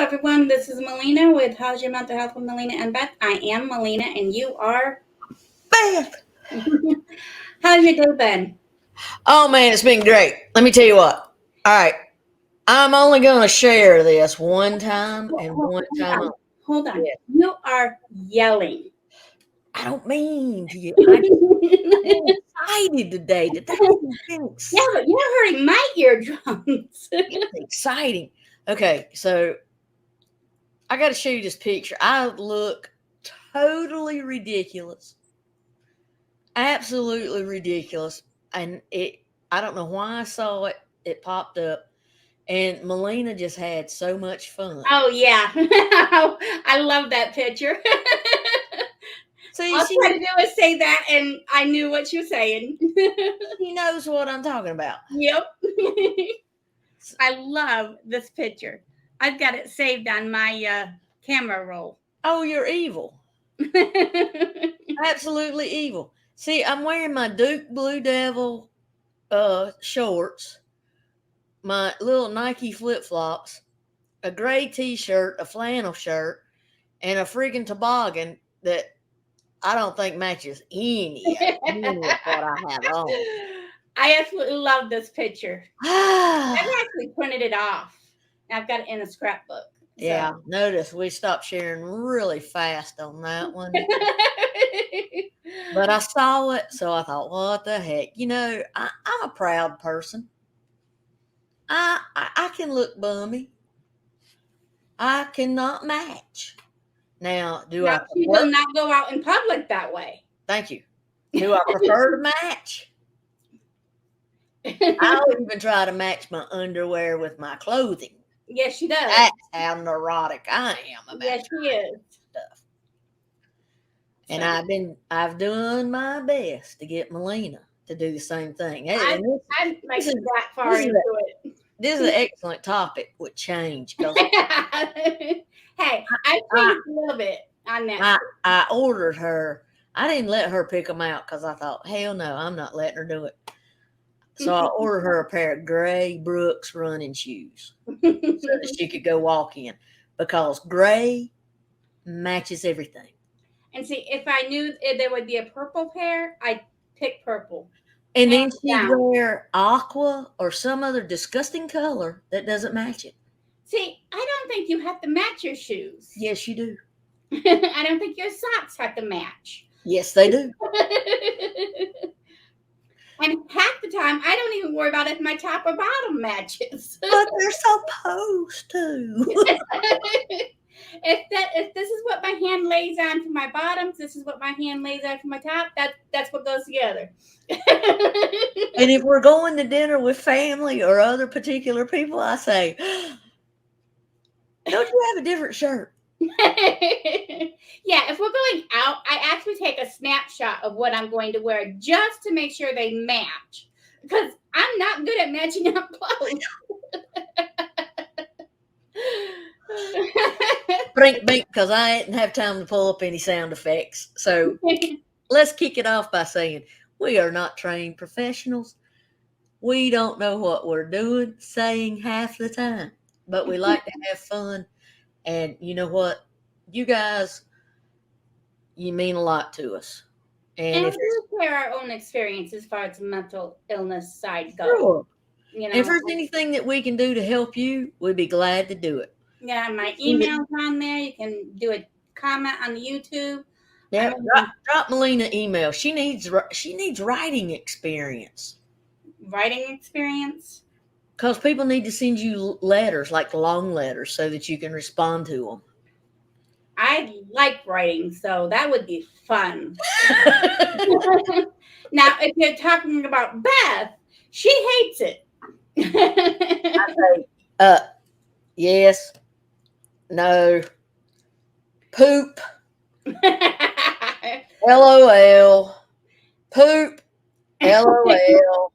everyone. This is Melina with How's Your Mental Health with Melina and Beth. I am Melina, and you are Beth. How's your day been? Oh man, it's been great. Let me tell you what. All right, I'm only going to share this one time and Hold one time on. only. Hold on. Yeah. You are yelling. I don't mean to you. I've Yeah, been excited today. Today has been but you're hurting my eardrums. exciting. Okay, so I got to show you this picture. I look totally ridiculous, absolutely ridiculous, and I don't know why I saw it. It popped up. And Melina just had so much fun. Oh, yeah. I love that picture. See, All I tried to do is say that, and I knew what you were saying. she knows what I'm talking about. Yep. I love this picture. I've got it saved on my camera roll. Oh, you're evil. Absolutely evil. See, I'm wearing my Duke Blue Devil shorts, my little Nike flip flops, a gray t shirt, a flannel shirt, and a freaking toboggan that I don't think matches any of what I have on. I absolutely love this picture. I've actually printed it off. I've got it in a scrapbook. Yeah, notice we stopped sharing really fast on that one. But I saw it, so I thought, what the heck? I'm a proud person. I can look bummy. I cannot match. Now, do I She prefer? will not go out in public that way. Thank you. Do I prefer to match? I'll even try to match my underwear with my clothing. Yes, she does. That's how neurotic I am about Yes, she is. stuff. And I've done my best to get Melina to do the same thing. I'm like this is- that far this is into it. This is an excellent topic with change because Hey, I changed a little bit on that. I ordered her. I didn't let her pick them out because I thought, hell no, I'm not letting her do it. So I ordered her a pair of gray Brooks running shoes so that she could go walk in because gray matches everything. And see, if I knew there would be a purple pair, I'd pick purple. And then she'd down. wear aqua or some other disgusting color that doesn't match it. See, I don't think you have to match your shoes. Yes, you do. I don't think your socks have to match. Yes, they do. And half the time, I don't even worry about if my top or bottom matches. But they're supposed to. If this is what my hand lays on for my bottoms, this is what my hand lays on for my top. That's what goes together. And if we're going to dinner with family or other particular people, I say, don't you have a different shirt? Yeah, if we're going out, I actually take a snapshot of what I'm going to wear just to make sure they match. Because I'm not good at matching up clothes. Brink, because I didn't have time to pull up any sound effects. So let's kick it off by saying we are not trained professionals. We don't know what we're doing, saying half the time, but we like to have fun. And you know what? You guys, you mean a lot to us. And we share our own experience as far as mental illness side goes. Sure. If there's anything that we can do to help you, we'd be glad to do it. Yeah, my email's on there. You can do a comment on the YouTube. Yeah, drop Melina email. She needs writing experience. Writing experience? Because people need to send you letters, like long letters, so that you can respond to them. I like writing, so that would be fun. Now, if you're talking about Beth, she hates it. I say, yes, no, poop, LOL, poop, LOL.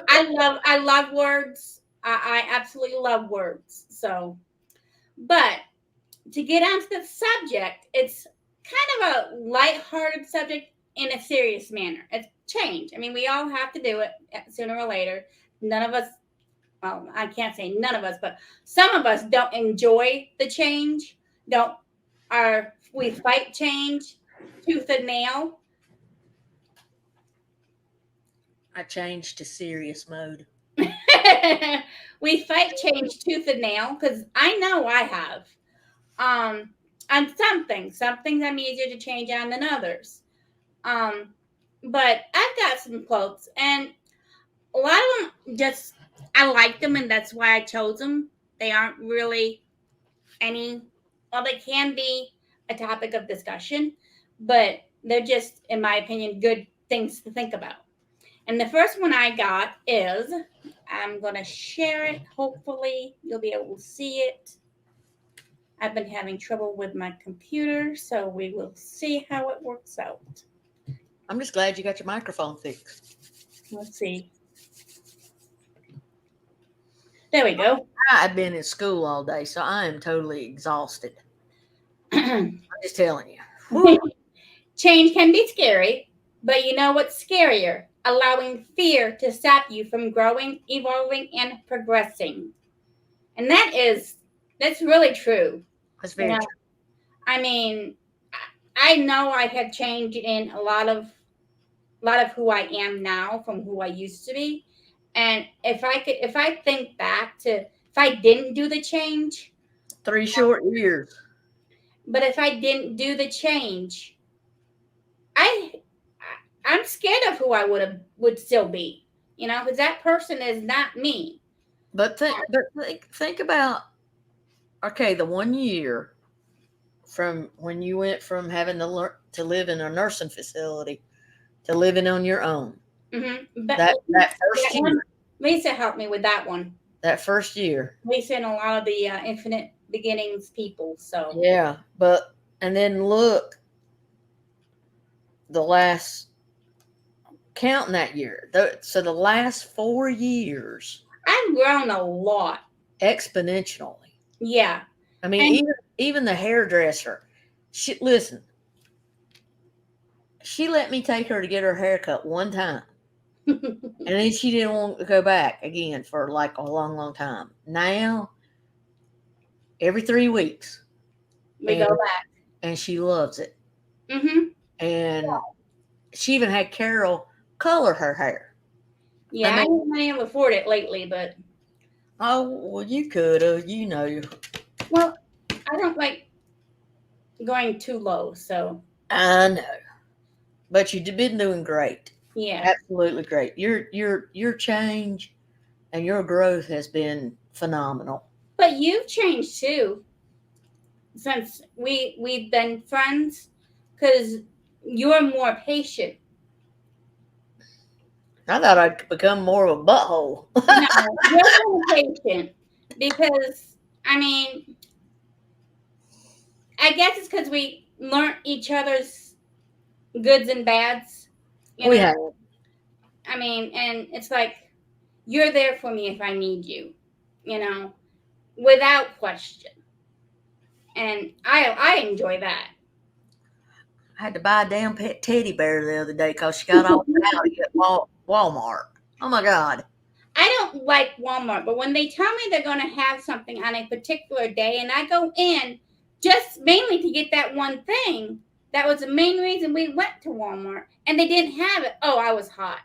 I love words. I absolutely love words. So, but to get onto the subject, it's kind of a lighthearted subject in a serious manner. It's change. I mean, we all have to do it sooner or later. None of us well, I can't say none of us, but some of us don't enjoy the change. We fight change tooth and nail. I changed to serious mode. We fight change tooth and nail because I know I have. On some things I'm easier to change on than others. But I've got some quotes, and a lot of them just I like them, and that's why I chose them. They aren't really they can be a topic of discussion, but they're just, in my opinion, good things to think about. And the first one I got is, I'm going to share it. Hopefully, you'll be able to see it. I've been having trouble with my computer, so we will see how it works out. I'm just glad you got your microphone fixed. Let's see. There we go. I've been in school all day, so I am totally exhausted. I'm just telling you. Woo. Change can be scary, but you know what's scarier? Allowing fear to stop you from growing, evolving, and progressing. And that's really true. That's very true. I mean, I know I have changed in a lot of who I am now from who I used to be. And if I think back to if I didn't do the change, 3 short years. but if I didn't do the change, I'm scared of who I would still be, because that person is not me. But think about, okay, the 1 year from when you went from having to learn to live in a nursing facility to living on your own. Mm-hmm. That first year. Lisa helped me with that one. That first year. Lisa and a lot of the Infinite Beginnings people. So yeah, and then look, the last counting that year. So the last 4 years, I've grown a lot exponentially. Yeah. I mean, even the hairdresser. She let me take her to get her hair cut one time. And then she didn't want to go back again for like a long, long time. Now, every 3 weeks, we go back. And she loves it. Mm-hmm. And she even had Carol color her hair. Yeah, I haven't been able to afford it lately, but. Oh, well, you could have, Well, I don't like going too low, so. I know. But you've been doing great. Yeah. Absolutely great. Your change and your growth has been phenomenal. But you've changed too since we've been friends, because you're more patient. I thought I'd become more of a butthole. No, you're more patient because, I mean, I guess it's because we learned each other's goods and bads. We have. I mean, and it's like, you're there for me if I need you, without question. And I enjoy that. I had to buy a damn pet teddy bear the other day because she got all out at Walmart. Oh my God. I don't like Walmart, but when they tell me they're going to have something on a particular day and I go in just mainly to get that one thing, that was the main reason we went to Walmart, and they didn't have it. Oh, I was hot.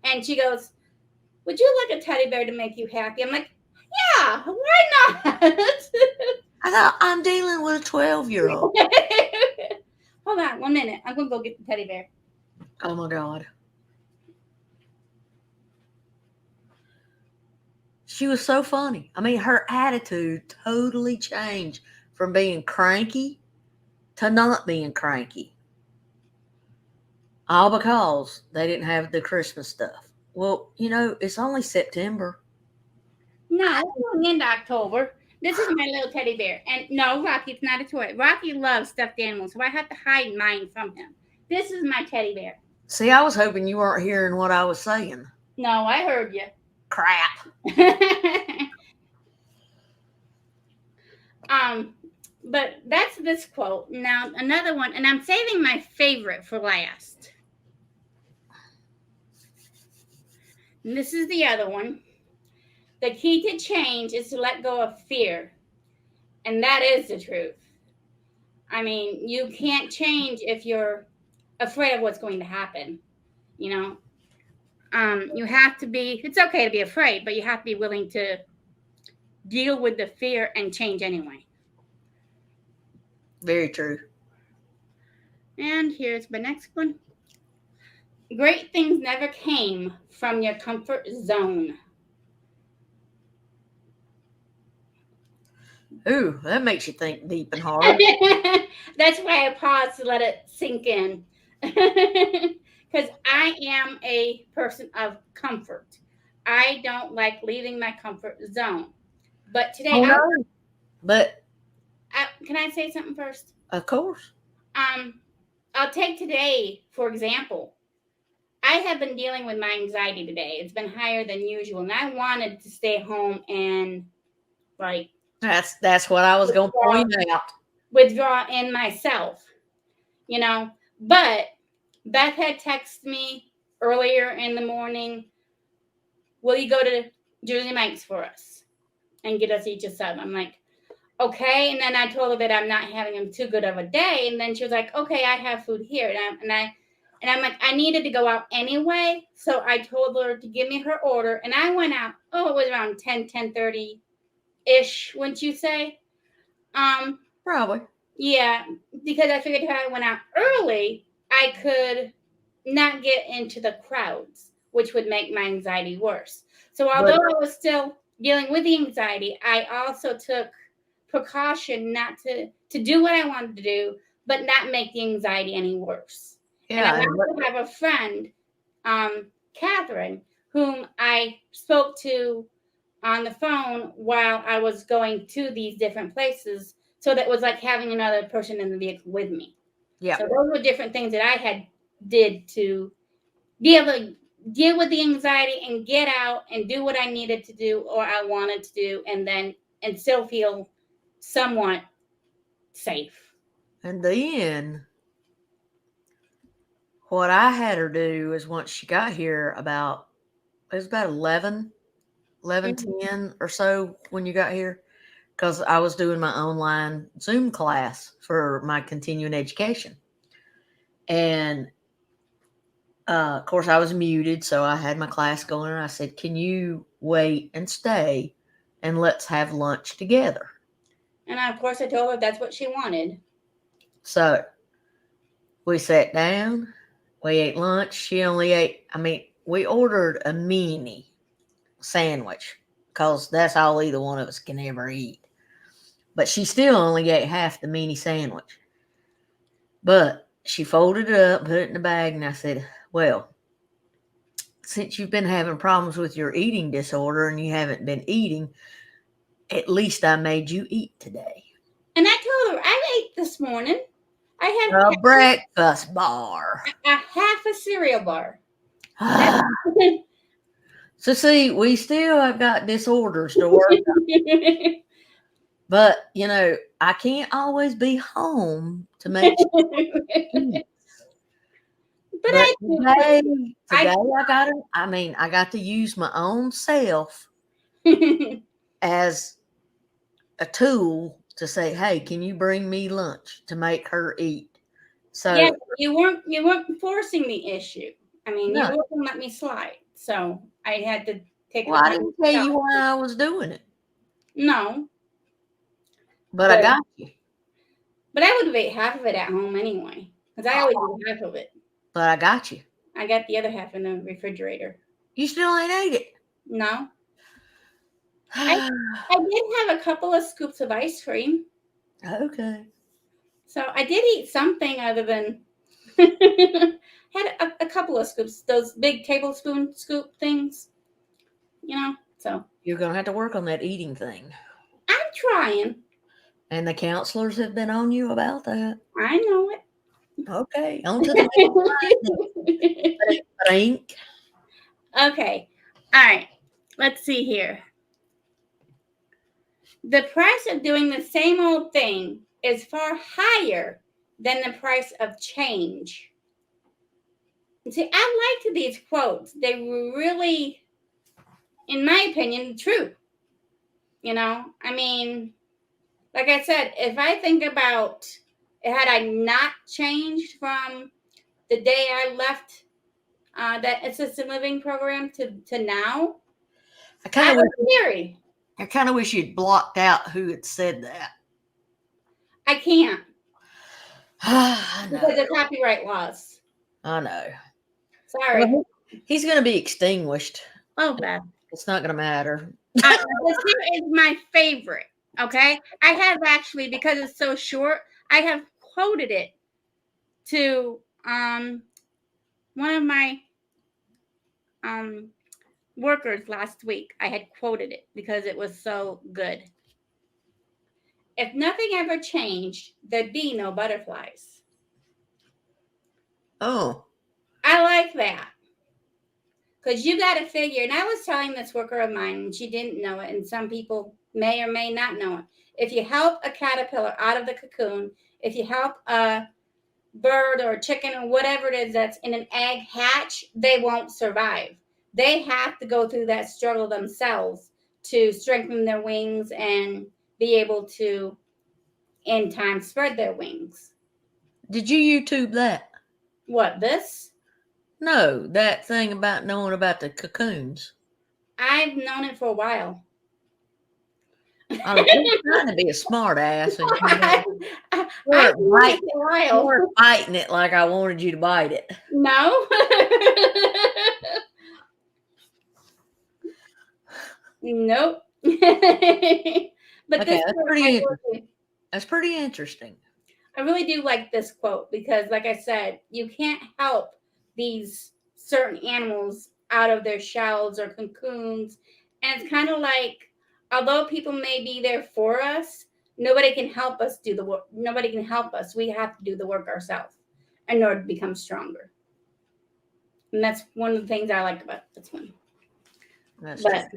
And she goes, would you like a teddy bear to make you happy? I'm like, yeah, why not? I thought, I'm dealing with a 12-year-old. Hold on 1 minute. I'm going to go get the teddy bear. Oh my God. She was so funny. I mean, her attitude totally changed from being cranky to not being cranky. All because they didn't have the Christmas stuff. Well, it's only September. No, it's going into October. This is my little teddy bear. And no, Rocky's not a toy. Rocky loves stuffed animals, so I have to hide mine from him. This is my teddy bear. See, I was hoping you weren't hearing what I was saying. No, I heard you. Crap. But that's this quote. Now, another one, and I'm saving my favorite for last. And this is the other one. The key to change is to let go of fear. And that is the truth. I mean, you can't change if you're afraid of what's going to happen. You know, you have to be, it's okay to be afraid, but you have to be willing to deal with the fear and change anyway. Very true. And here's my next one. Great things never came from your comfort zone. Ooh, that makes you think deep and hard. That's why I paused to let it sink in. Because I am a person of comfort. I don't like leaving my comfort zone. But today, Oh, no. But can I say something first? of course. I'll take today, for example. I have been dealing with my anxiety today. It's been higher than usual. And I wanted to stay home and like That's what I was going to point out. Withdraw in myself, you know. But Beth had texted me earlier in the morning, will you go to Jersey Mike's for us and get us each a sub? I'm like, okay. And then I told her that I'm not having too good of a day. And then she was like, okay, I have food here. And I'm like, I needed to go out anyway. So I told her to give me her order. And I went out, it was around 10:30-ish, wouldn't you say? Probably. Yeah, because I figured if I went out early, I could not get into the crowds, which would make my anxiety worse. So although I was still dealing with the anxiety, I also took precaution not to do what I wanted to do, but not make the anxiety any worse. Yeah. And I also have a friend, Catherine, whom I spoke to on the phone while I was going to these different places. So that was like having another person in the vehicle with me. Yeah. So those were different things that I did to be able to deal with the anxiety and get out and do what I needed to do or I wanted to do, and still feel somewhat safe. And then what I had her do is once she got here it was about 11, 10 or so when you got here, because I was doing my online Zoom class for my continuing education. And of course, I was muted, so I had my class going, and I said, can you wait and stay, and let's have lunch together? And of course, I told her that's what she wanted. So we sat down, we ate lunch. She only ate, we ordered a mini sandwich, because that's all either one of us can ever eat. But she still only ate half the mini sandwich. But she folded it up, put it in the bag, and I said, well, since you've been having problems with your eating disorder and you haven't been eating, at least I made you eat today. And I told her, I ate this morning. I had a breakfast bar. A half a cereal bar. So see, we still have got disorders to work on. But, I can't always be home to make sure eat. But today I got to use my own self as a tool to say, hey, can you bring me lunch to make her eat? So yeah, you weren't forcing the issue. I mean, you wouldn't let me slide. So I had to take I didn't tell you why I was doing it. No. But I got you. But I would have ate half of it at home anyway. Because I always eat half of it. But I got you. I got the other half in the refrigerator. You still ain't ate it? No. I did have a couple of scoops of ice cream. Okay. So I did eat something other than had a couple of scoops, those big tablespoon scoop things, so. You're going to have to work on that eating thing. I'm trying. And the counselors have been on you about that. I know it. Okay, on to the next drink. Okay, all right, let's see here. The price of doing the same old thing is far higher than the price of change. See, I liked these quotes. They were really in my opinion, true. I mean, like I said, if I think about had I not changed from the day I left that assisted living program to now, I kind of was wish, scary. I kind of wish you'd blocked out who had said that. I can't I because know. of copyright laws. I know. Sorry. Well, he's going to be extinguished. Oh, bad. It's not going to matter. This here is my favorite. Okay, I have actually, because it's so short, I have quoted it to one of my workers last week. I had quoted it because it was so good. If nothing ever changed, there'd be no butterflies. Oh. I like that. Because you got to figure, and I was telling this worker of mine, and she didn't know it, and some people may or may not know it. If you help a caterpillar out of the cocoon, if you help a bird or a chicken or whatever it is that's in an egg hatch, they won't survive. They have to go through that struggle themselves to strengthen their wings and be able to, in time, spread their wings. Did you YouTube that? What, this? No, that thing about knowing about the cocoons. I've known it for a while. I was trying to be a smart ass and I've weren't known it for a while. biting it like I wanted you to bite it. No. Nope. But Okay, this that's pretty interesting. I really do like this quote because, like I said, you can't help these certain animals out of their shells or cocoons. And it's kind of like, although people may be there for us, nobody can help us do the work. Nobody can help us. We have to do the work ourselves in order to become stronger. And that's one of the things I like about this one. That's But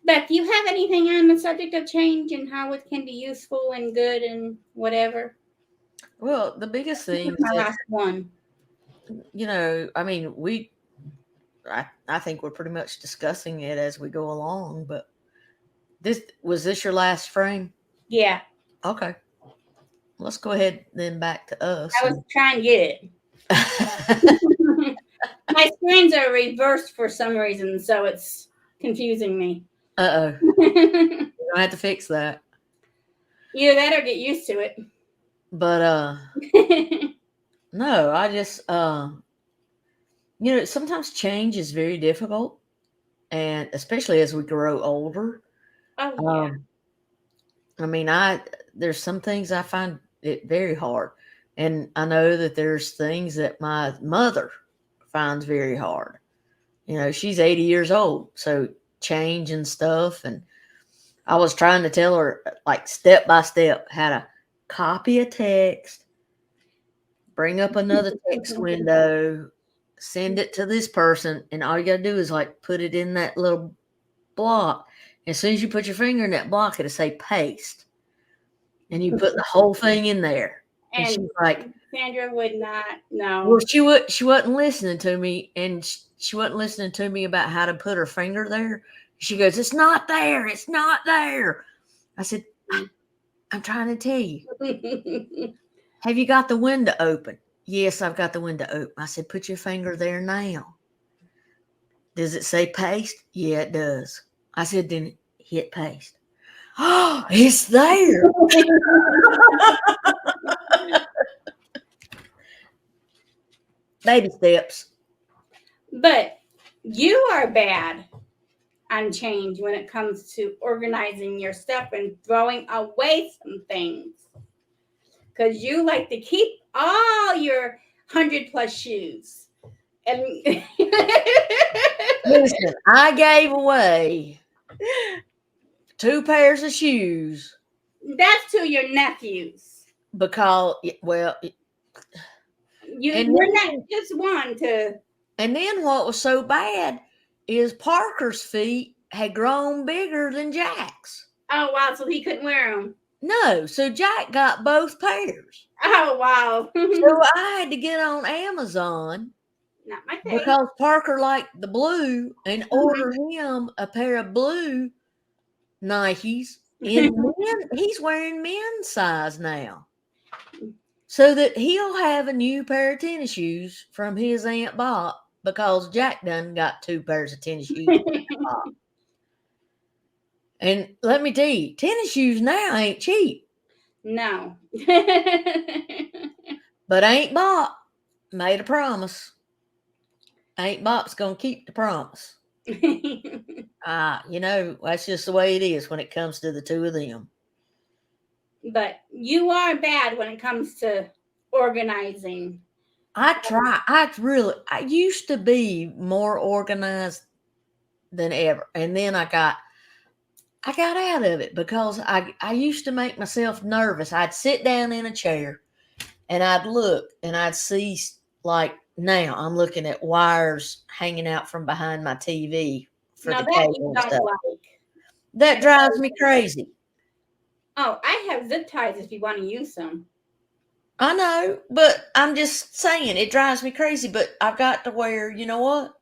Beth, do you have anything on the subject of change and how it can be useful and good and whatever? well, the biggest thing is My that, last one. I mean, I think we're pretty much discussing it as we go along, but was this your last frame? Yeah. Okay. Let's go ahead then back to us. I was trying to get it. My screens are reversed for some reason, so it's confusing me. Uh-oh. You're gonna have to fix that. Either that or get used to it. But no, I just sometimes change is very difficult, and especially as we grow older. Oh, yeah. I mean, there's some things I find it very hard, and I know that there's things that my mother finds very hard. She's 80 years old, so change and stuff, and I was trying to tell her like step by step how to copy a text, bring up another text window, send it to this person, and all you gotta do is like put it in that little block. As soon as you put your finger in that block, it'll say paste. And you put the whole thing in there. And she's like, Sandra would not know. Well, she wasn't listening to me, and she wasn't listening to me about how to put her finger there. She goes, it's not there. It's not there. I said, I'm trying to tell you. Have you got the window open? Yes, I've got the window open. I said, put your finger there now. Does it say paste? Yeah, it does. I said, then hit paste. Oh, it's there. Baby steps. But you are bad on change when it comes to organizing your stuff and throwing away some things. Because you like to keep all your 100+ shoes. And listen, I gave away 2 pairs of shoes. That's to your nephews. Because, well, you're not just one to. And then what was so bad is Parker's feet had grown bigger than Jack's. Oh, wow. So he couldn't wear them. No. So Jack got both pairs. Oh, wow. So I had to get on Amazon Not my thing. because Parker liked the blue and Mm-hmm. ordered him a pair of blue Nikes. In men, he's wearing men's size now, so that he'll have a new pair of tennis shoes from his Aunt Bob because Jack done got 2 pairs of tennis shoes from Aunt Bob. And let me tell you, tennis shoes now ain't cheap. No. But Aunt Bob made a promise. Aunt Bob's gonna keep the promise. That's just the way it is when it comes to the two of them. But you are bad when it comes to organizing. I try. I used to be more organized than ever, and then I got out of it because I used to make myself nervous. I'd sit down in a chair and I'd look and I'd see, like, now I'm looking at wires hanging out from behind my TV for Now the that you cable and don't stuff. like. That drives me crazy. Oh, I have zip ties if you want to use them. I know, but I'm just saying it drives me crazy. But I've got to where, you know what?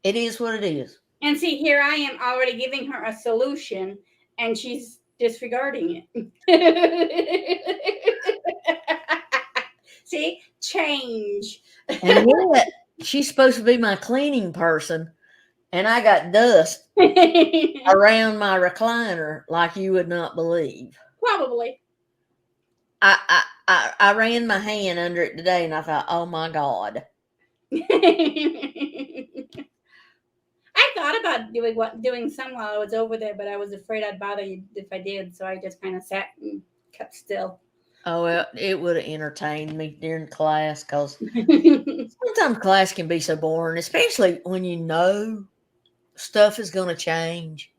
It is what it is. And see, here I am already giving her a solution, and she's disregarding it. See, change. And yet, she's supposed to be my cleaning person, and I got dust around my recliner like you would not believe. Probably. I ran my hand under it today, and I thought, oh my God. I thought about doing some while I was over there, but I was afraid I'd bother you if I did, so I just kind of sat and kept still. Oh, well, it would have entertained me during class because sometimes class can be so boring, especially when you know stuff is going to change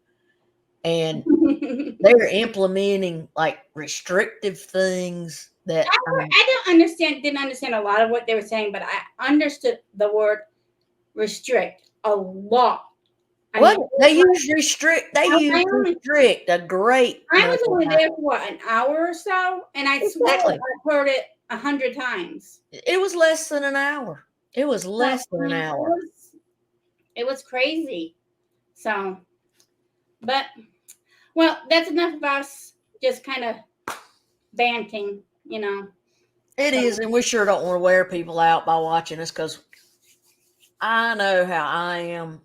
and they're implementing like restrictive things that didn't understand a lot of what they were saying, but I understood the word restrict a lot. They use restrict a great. I was only there for an hour or so, and I swear I heard it 100 times. It was less than an hour. It was less than an hour. It was crazy. So, but, well, that's enough of us just kind of banting, It is, and we sure don't want to wear people out by watching us because I know how I am.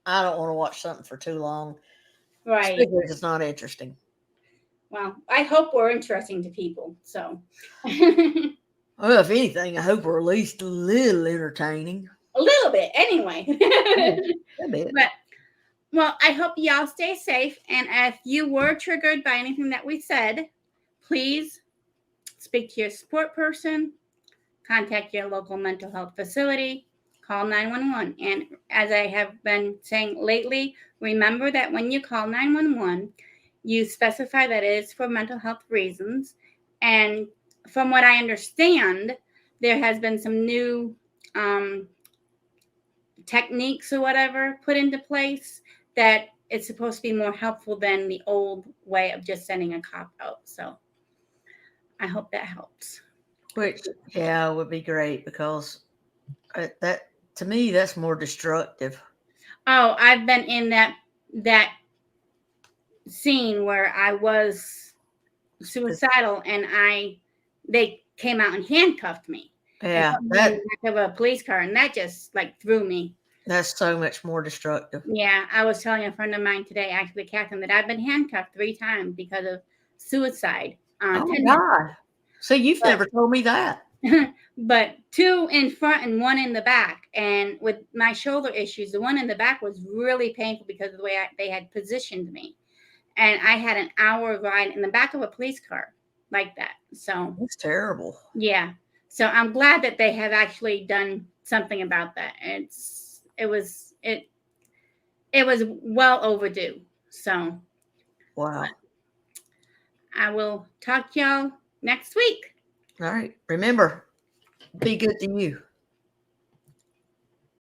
I don't want to watch something for too long. Right. Especially if it's not interesting. Well, I hope we're interesting to people. So, well, if anything, I hope we're at least a little entertaining. A little bit, anyway. A bit. But, well, I hope y'all stay safe. And if you were triggered by anything that we said, please speak to your support person, contact your local mental health facility, call 911. And as I have been saying lately, remember that when you call 911, you specify that it is for mental health reasons. And from what I understand, there has been some new techniques or whatever put into place that it's supposed to be more helpful than the old way of just sending a cop out. So I hope that helps. Which, yeah, would be great because that, to me, that's more destructive. Oh, I've been in that scene where I was suicidal and they came out and handcuffed me. Yeah, that in the back of a police car, and that just like threw me. That's so much more destructive. Yeah, I was telling a friend of mine today, actually, Catherine, that I've been handcuffed 3 times because of suicide. Oh my God! So you've never told me that. But 2 in front and 1 in the back. And with my shoulder issues, the one in the back was really painful because of the way they had positioned me. And I had an hour ride in the back of a police car like that. So that's terrible. Yeah. So I'm glad that they have actually done something about that. It was well overdue. So wow. I will talk to y'all next week. All right. Remember, be good to you.